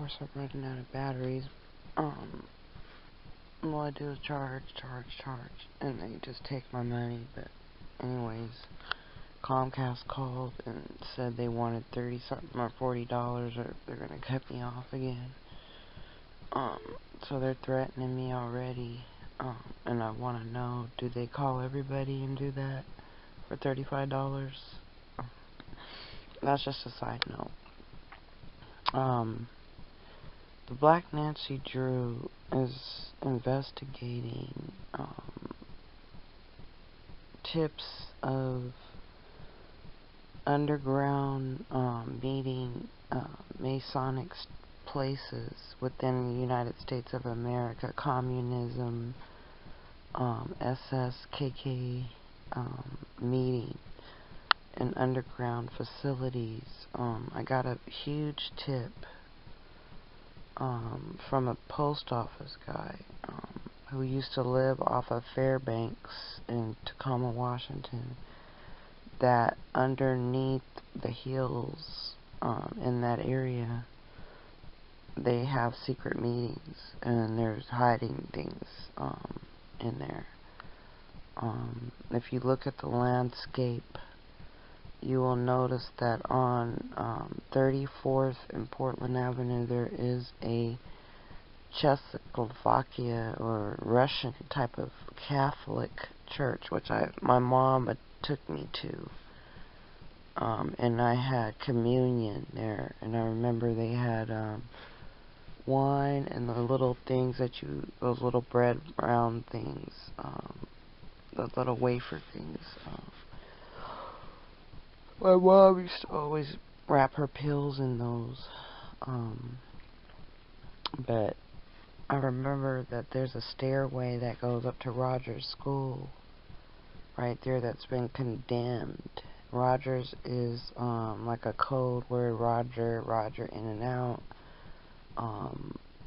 course I'm running out of batteries. All I do is charge, and they just take my money. But anyways, Comcast called and said they wanted 30 something or $40, or they're gonna cut me off again. So they're threatening me already. And I want to know, do they call everybody and do that for $35? That's just a side note. The Black Nancy Drew is investigating tips of underground meeting Masonic places within the United States of America, communism, SSKK meeting in underground facilities. I got a huge tip from a post office guy who used to live off of Fairbanks in Tacoma, Washington, that underneath the hills in that area they have secret meetings, and there's hiding things in there. If you look at the landscape, you will notice that on 34th and Portland Avenue there is a Czechoslovakia or Russian type of Catholic church, which my mom took me to. And I had communion there, and I remember they had wine and the little things those little bread round things, the little wafer things. My mom used to always wrap her pills in those. But I remember that there's a stairway that goes up to Rogers School right there that's been condemned. Rogers is like a code word, Roger in and out.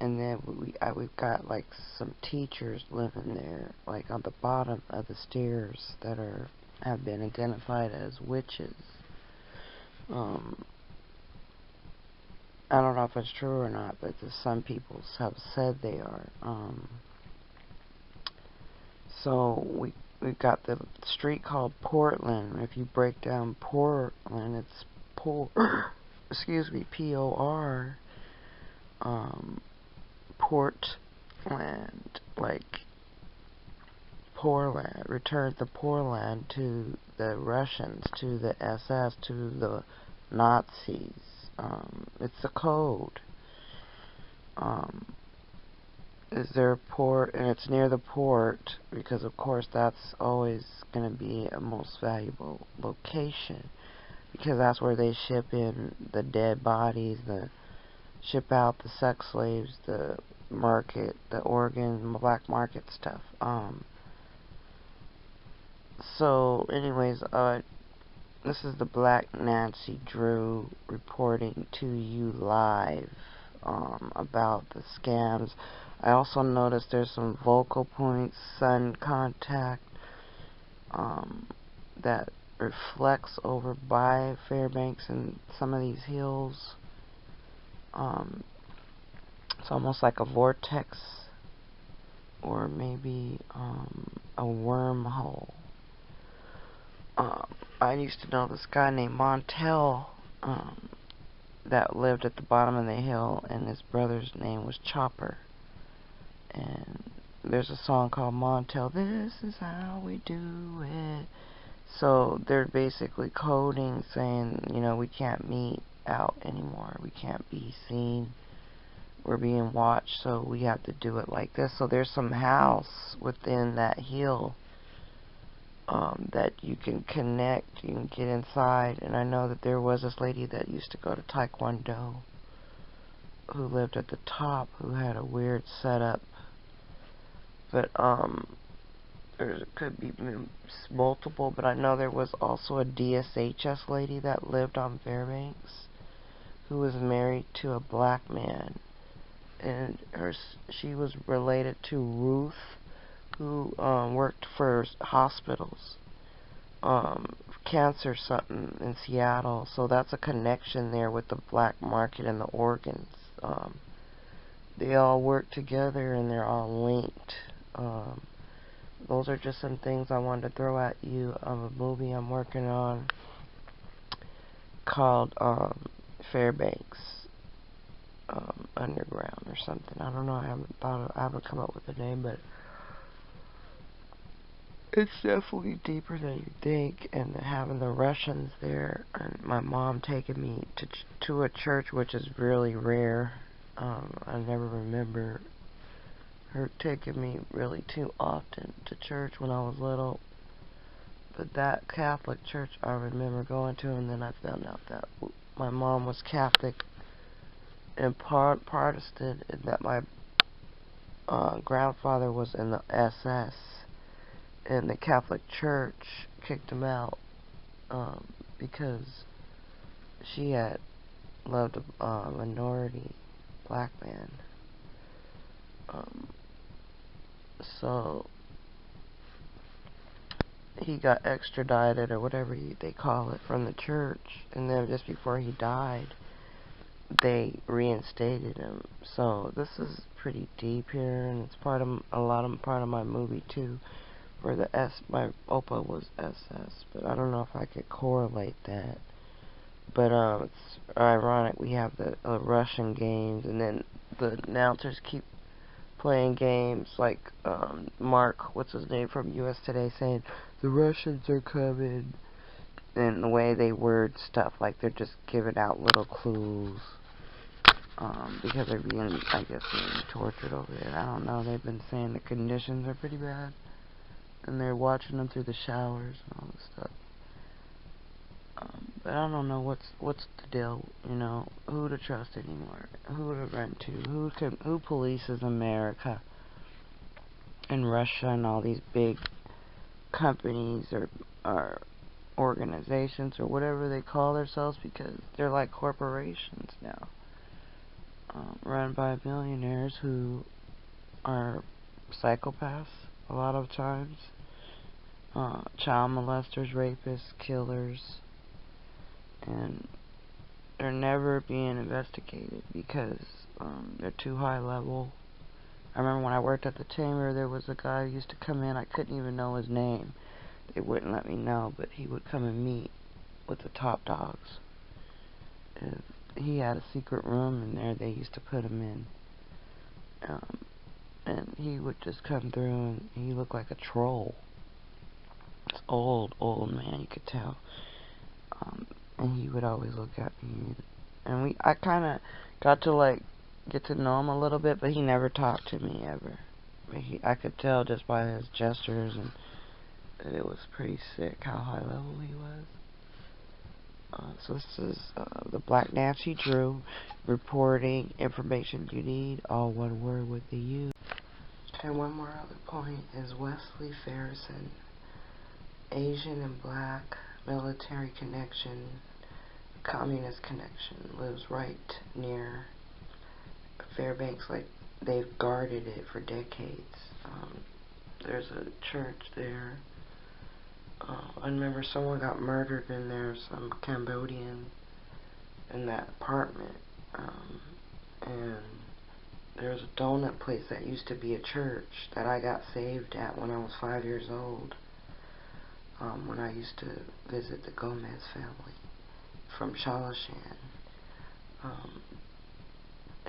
And then we've got like some teachers living there, like on the bottom of the stairs, that have been identified as witches. I don't know if it's true or not, but some people have said they are. So we've got the street called Portland. If you break down Portland, it's P-O-R, Portland, like poor land, return the poor land to the Russians, to the SS, to the Nazis. It's a code. Is there a port, and it's near the port, because of course that's always going to be a most valuable location, because that's where they ship in the dead bodies, ship out the sex slaves, the market, the organ, black market stuff. So anyways, this is the Black Nancy Drew reporting to you live about the scams. I also noticed there's some vocal points, sun contact, that reflects over by Fairbanks and some of these hills. It's almost like a vortex, or maybe a wormhole. I used to know this guy named Montel that lived at the bottom of the hill, and his brother's name was Chopper. And there's a song called Montel, "This is how we do it." So they're basically coding, saying, we can't meet out anymore. We can't be seen. We're being watched, so we have to do it like this. So there's some house within that hill that you can connect, you can get inside. And I know that there was this lady that used to go to Taekwondo who lived at the top, who had a weird setup. But there could be multiple, but I know there was also a DSHS lady that lived on Fairbanks who was married to a black man, and she was related to Ruth, who worked for hospitals, cancer in Seattle. So that's a connection there with the black market and the organs. they all work together and they're all linked. Those are just some things I wanted to throw at you of a movie I'm working on called Fairbanks Underground or something. I don't know. I haven't come up with a name, but it's definitely deeper than you think. And having the Russians there, and my mom taking me to a church, which is really rare. I never remember her taking me really too often to church when I was little. But that Catholic church I remember going to, and then I found out that my mom was Catholic and Protestant, and that my grandfather was in the SS, and the Catholic Church kicked him out because she had loved a minority black man. So he got extradited or whatever they call it from the church, and then just before he died, they reinstated him. So this is pretty deep here, and it's part of my movie too, where my Opa was SS, but I don't know if I could correlate that. But it's ironic we have the Russian games, and then the announcers keep playing games like Mark, what's his name from US Today, saying the Russians are coming, and the way they word stuff, like they're just giving out little clues, because they're being, I guess, being tortured over there. I don't know. They've been saying the conditions are pretty bad, and they're watching them through the showers and all this stuff. But I don't know what's the deal, you know, who to trust anymore, who to run to, who polices America and Russia and all these big companies or organizations or whatever they call themselves, because they're like corporations now, run by millionaires who are psychopaths a lot of times, child molesters, rapists, killers, and they're never being investigated because they're too high level. I remember when I worked at the chamber, there was a guy who used to come in. I couldn't even know his name. They wouldn't let me know, but he would come and meet with the top dogs. And he had a secret room in there they used to put him in. And he would just come through, and he looked like a troll. This old man, you could tell. And he would always look at me, and I kind of got to like get to know him a little bit, but he never talked to me ever. But I could tell just by his gestures, and it was pretty sick how high level he was. So this is the Black Nancy Drew reporting information you need, all one word with the U. And one more other point is Wesley Farrison, Asian and black, military connection, communist connection, lives right near Fairbanks. Like, they've guarded it for decades. There's a church there. I remember someone got murdered in there, some Cambodian, in that apartment. And there's a donut place that used to be a church that I got saved at when I was 5 years old. When I used to visit the Gomez family from Shalashan.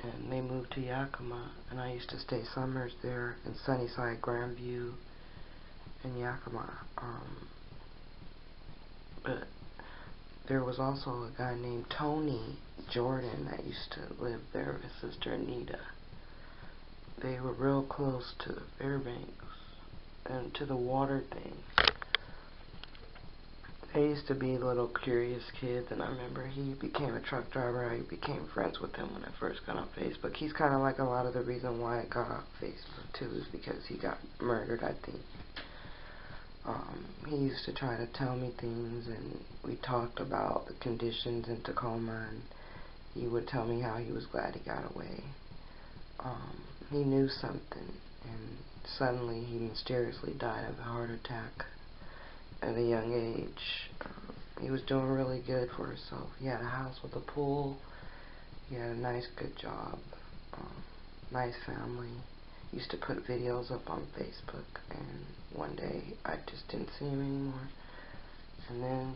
And they moved to Yakima, and I used to stay summers there in Sunnyside, Grandview, and Yakima. But there was also a guy named Tony Jordan that used to live there with his sister Anita. They were real close to Fairbanks and to the water thing. They used to be little curious kids, and I remember he became a truck driver. I became friends with him when I first got on Facebook. He's kind of like a lot of the reason why I got off Facebook too, is because he got murdered, I think. He used to try to tell me things, and we talked about the conditions in Tacoma, and he would tell me how he was glad he got away. He knew something, and suddenly he mysteriously died of a heart attack at a young age. He was doing really good for himself. He had a house with a pool. He had a nice, good job. nice family. Used to put videos up on Facebook, and one day I just didn't see him anymore. And then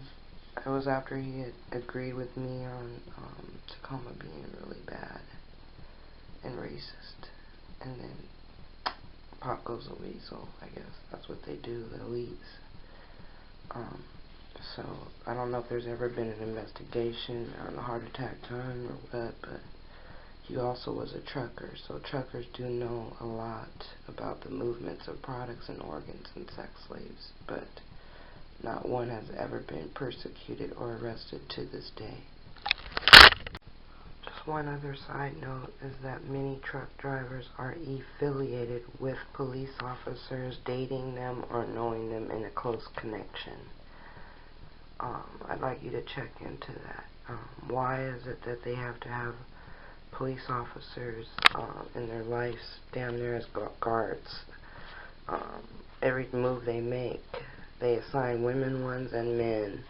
it was after he had agreed with me on Tacoma being really bad and racist. And then pop goes the weasel, I guess. That's what they do, the elites. So I don't know if there's ever been an investigation on the heart attack done or what, but he also was a trucker, so truckers do know a lot about the movements of products and organs and sex slaves, but not one has ever been persecuted or arrested to this day. Just one other side note is that many truck drivers are affiliated with police officers, dating them or knowing them in a close connection. I'd like you to check into that. Why is it that they have to have police officers in their lives damn near as guards? Every move they make, they assign women ones and men,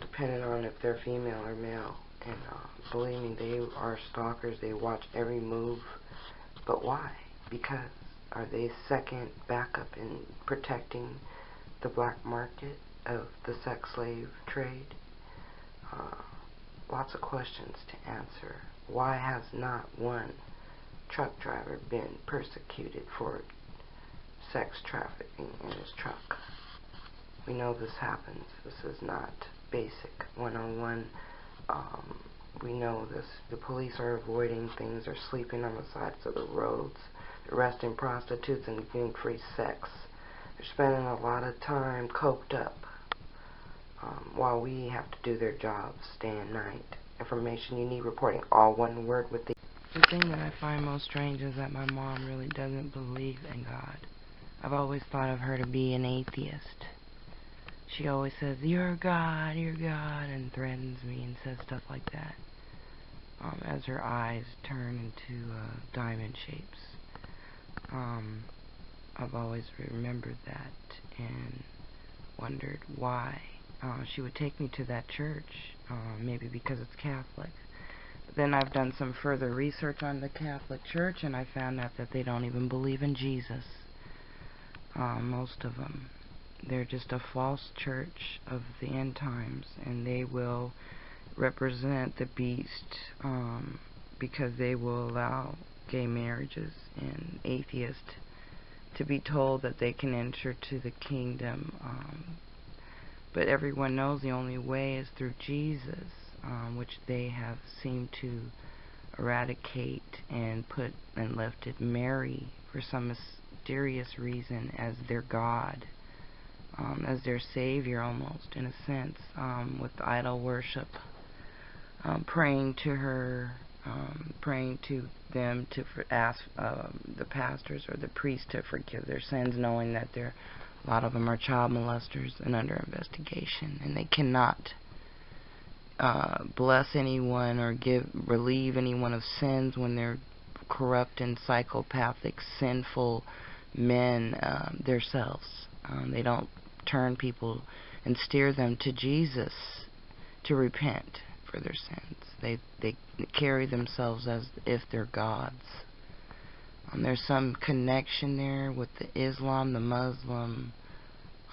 depending on if they're female or male. And believe me, they are stalkers. They watch every move. But why? Because are they second backup in protecting the black market of the sex slave trade? Lots of questions to answer. Why has not one truck driver been persecuted for sex trafficking in his truck? We know this happens. This is not basic 101. We know this. The police are avoiding things. They're sleeping on the sides of the roads, arresting prostitutes and giving free sex. They're spending a lot of time coked up while we have to do their jobs day and night. Information you need reporting, all one word with the... The thing that I find most strange is that my mom really doesn't believe in God. I've always thought of her to be an atheist. She always says, you're God, and threatens me and says stuff like that as her eyes turn into diamond shapes. I've always remembered that and wondered why. She would take me to that church, maybe because it's Catholic. But then I've done some further research on the Catholic Church, and I found out that they don't even believe in Jesus. Most of them. They're just a false church of the end times, and they will represent the beast because they will allow gay marriages and atheists to be told that they can enter to the kingdom. But everyone knows the only way is through Jesus, which they have seemed to eradicate and put and lifted Mary for some mysterious reason as their God. As their savior almost, in a sense, with idol worship, praying to her, praying to them to ask the pastors or the priests to forgive their sins, knowing that a lot of them are child molesters and under investigation, and they cannot bless anyone or relieve anyone of sins when they're corrupt and psychopathic, sinful men themselves. They don't turn people and steer them to Jesus to repent for their sins. They carry themselves as if they're gods. There's some connection there with the Islam, the Muslim.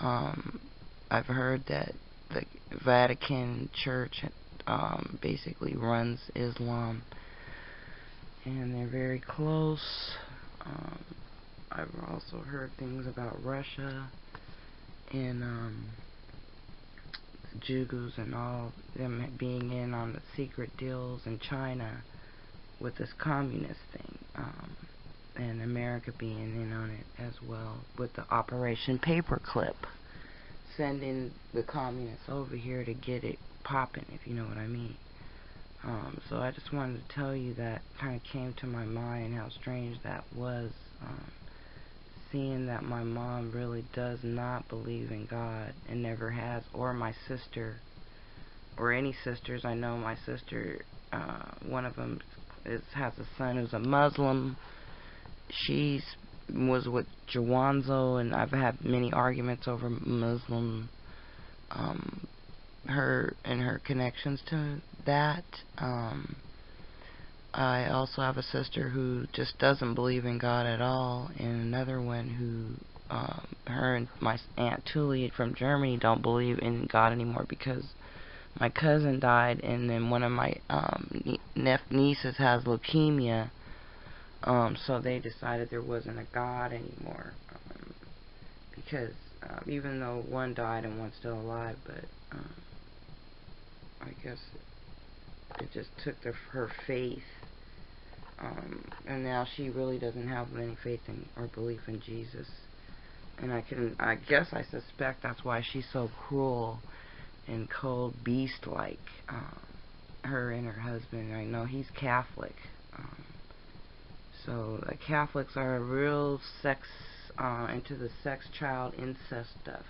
I've heard that the Vatican Church basically runs Islam, and they're very close. I've also heard things about Russia and the Jews and all them being in on the secret deals in China with this communist thing, and America being in on it as well with the Operation Paperclip, sending the communists over here to get it popping, if you know what I mean. So I just wanted to tell you that kind of came to my mind, how strange that was, seeing that my mom really does not believe in God and never has, or my sister, or any sisters. I know my sister, one of them has a son who's a Muslim. She was with Jawanzo, and I've had many arguments over Muslim, her and her connections to that. I also have a sister who just doesn't believe in God at all, and another one who, her and my Aunt Tully from Germany don't believe in God anymore because my cousin died, and then one of my nieces has leukemia, so they decided there wasn't a God anymore, because even though one died and one's still alive, but I guess it just took her faith. And now she really doesn't have any faith in or belief in Jesus. And I guess I suspect that's why she's so cruel and cold, beast-like. Her and her husband, I know he's Catholic. So Catholics are real into the sex, child, incest stuff.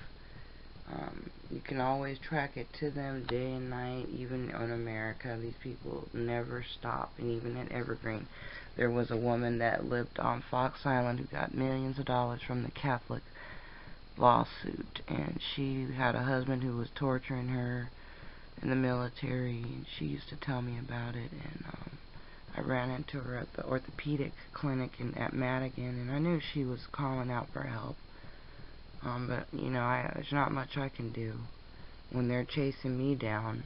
You can always track it to them day and night, even in America. These people never stop. And even at Evergreen, there was a woman that lived on Fox Island who got millions of dollars from the Catholic lawsuit. And she had a husband who was torturing her in the military. And she used to tell me about it. And I ran into her at the orthopedic clinic at Madigan. And I knew she was calling out for help. But, you know, there's not much I can do when they're chasing me down.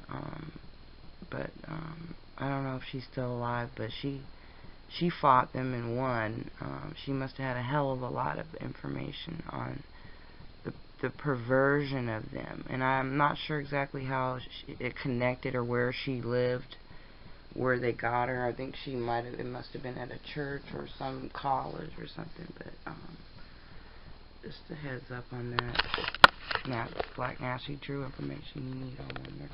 I don't know if she's still alive, but she fought them and won. She must have had a hell of a lot of information on the perversion of them. And I'm not sure exactly how it connected or where she lived, where they got her. I think it must have been at a church or some college or something, but, just a heads up on that. Black Nasty True information you need on there.